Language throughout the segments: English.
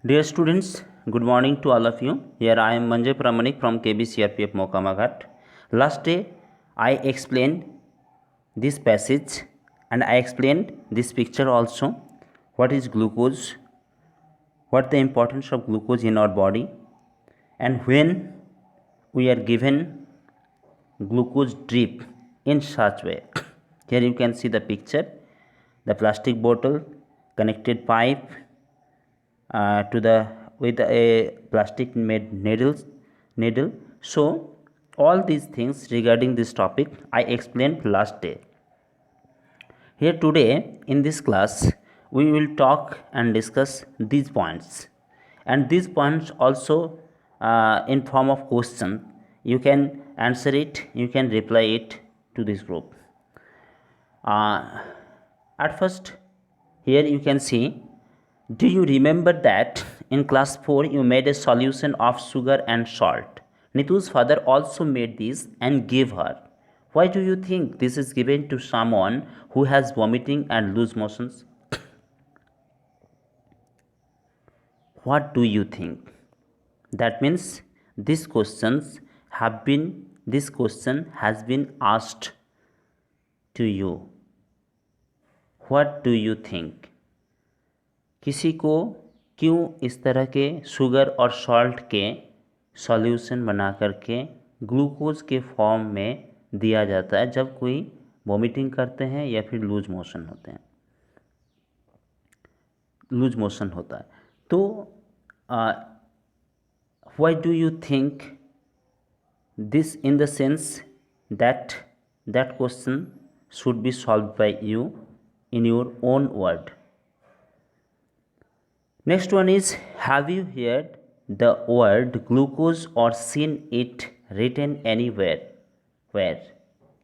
Dear students, good morning to all of you. Here I am Manjay Pramanik from KBCRPF Mokamagat. Last day I explained this passage and I explained this picture also. What is glucose? What the importance of glucose in our body? And when we are given glucose drip in such way. Here you can see the picture, the plastic bottle, connected pipe to the with a plastic made needle. So all these things regarding this topic I explained last day. Here today in this class we will talk and discuss these points, and these points also in form of question. You can answer it, you can reply it to this group. uh, at first, here you can see, do you remember that in class 4 you made a solution of sugar and salt? Nitu's father also made this and gave her. Why do you think this is given to someone who has vomiting and loose motions? What do you think? That means this question has been asked to you. What do you think? किसी को क्यों इस तरह के sugar और salt के solution बना करके ग्लूकोज के फॉर्म में दिया जाता है जब कोई वोमिटिंग करते हैं या फिर लूज मोशन होता है? तो why do you think this, in the sense that question should be solve by you in your own word. Next one is, have you heard the word glucose or seen it written anywhere? Where?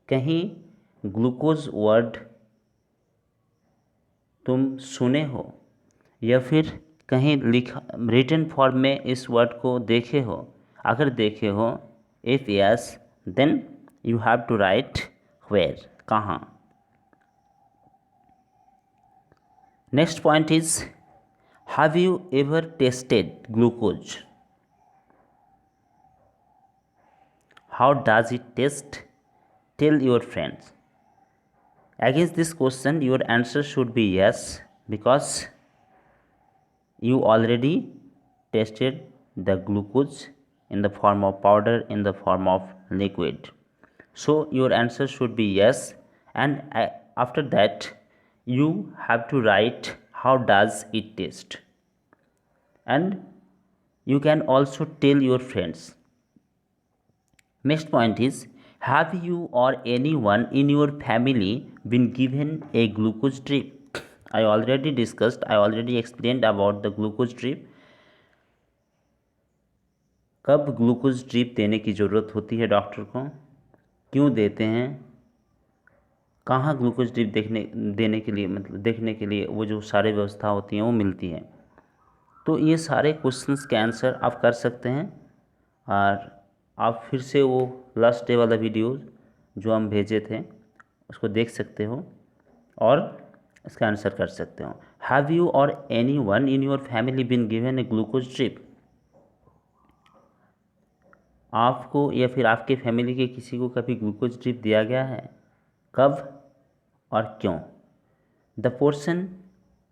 कहीं glucose word तुम सुने हो या फिर कहीं लिखा written form में इस वर्ड को देखे हो? अगर देखे हो, if yes then you have to write where, कहाँ. Next point is, have you ever tasted glucose? How does it taste? Tell your friends. Against this question, your answer should be yes, because you already tasted the glucose in the form of powder, in the form of liquid. So your answer should be yes, and after that you have to write how does it taste, and you can also tell your friends. Next point is, have you or anyone in your family been given a glucose drip? I already explained about the glucose drip. कब glucose drip देने की ज़रूरत होती है doctor को, क्यों देते हैं, कहाँ ग्लूकोज ड्रिप देने के लिए, मतलब देखने के लिए वो जो सारे व्यवस्था होती हैं वो मिलती है. तो ये सारे क्वेश्चंस के आंसर आप कर सकते हैं, और आप फिर से वो लास्ट डे वाला वीडियो जो हम भेजे थे उसको देख सकते हो और इसका आंसर कर सकते हो. Have you or anyone in your family been given a glucose drip? आपको या फिर आपके फैमिली के किसी को कभी ग्लूकोज ड्रिप दिया गया है? कब और क्यों? The portion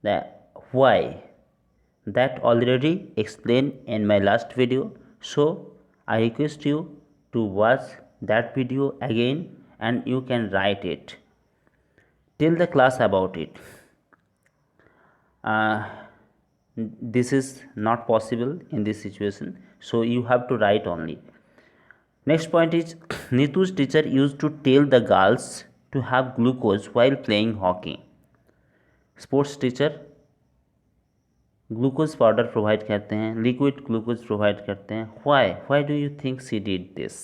why that already explained in my last video, so I request you to watch that video again and you can write it. Tell the class about it. This is not possible in this situation, so you have to write only. Next point is, Nitu's teacher used to tell the girls to have glucose while playing hockey. Sports teacher glucose powder provide करते हैं, liquid glucose provide करते हैं. Why do you think she did this?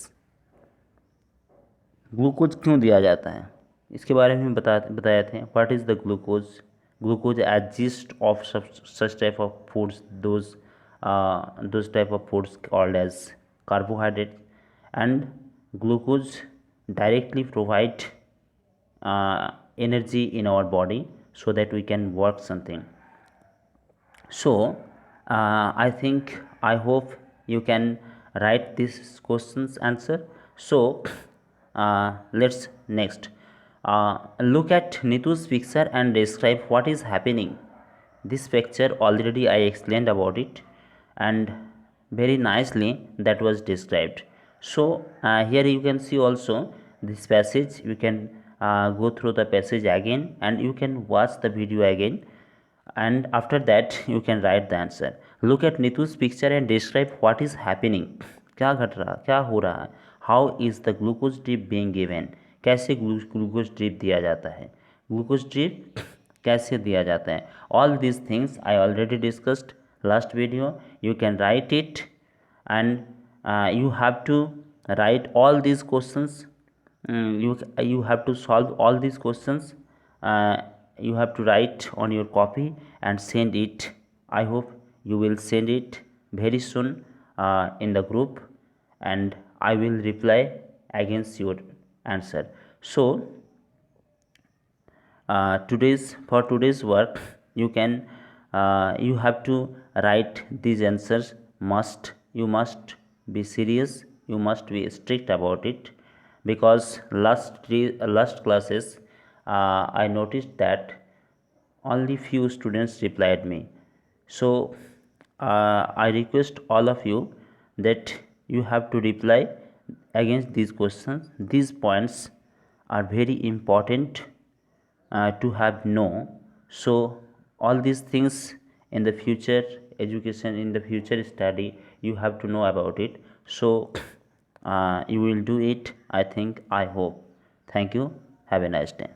Glucose क्यों दिया जाता है, इसके बारे में बताया थे. What is the glucose exist of such type of foods, those type of foods called as carbohydrate, and glucose directly provide energy in our body so that we can work something. So I think, I hope you can write this question's answer. So let's next look at Nitu's picture and describe what is happening. This picture already I explained about it, and very nicely that was described. So here you can see also this passage. You can go through the passage again, and you can watch the video again, and after that you can write the answer. Look at Nitu's picture and describe what is happening. क्या घट रहा, क्या हो रहा है? How is the glucose drip being given? कैसे glucose drip दिया जाता है? ग्लूकोज ड्रिप कैसे दिया जाता है? All these things I already discussed last video. You can write it, and you have to write all these questions. You have to solve all these questions. uh, you have to write on your copy and send it. I hope you will send it very soon in the group, and I will reply against your answer. So today's work, you can you have to write these answers. You must be serious, you must be strict about it, because last classes I noticed that only few students replied me. So I request all of you that you have to reply against these questions. These points are very important to have know. So all these things in the future education, in the future study, you have to know about it. So you will do it, I think, I hope. Thank you. Have a nice day.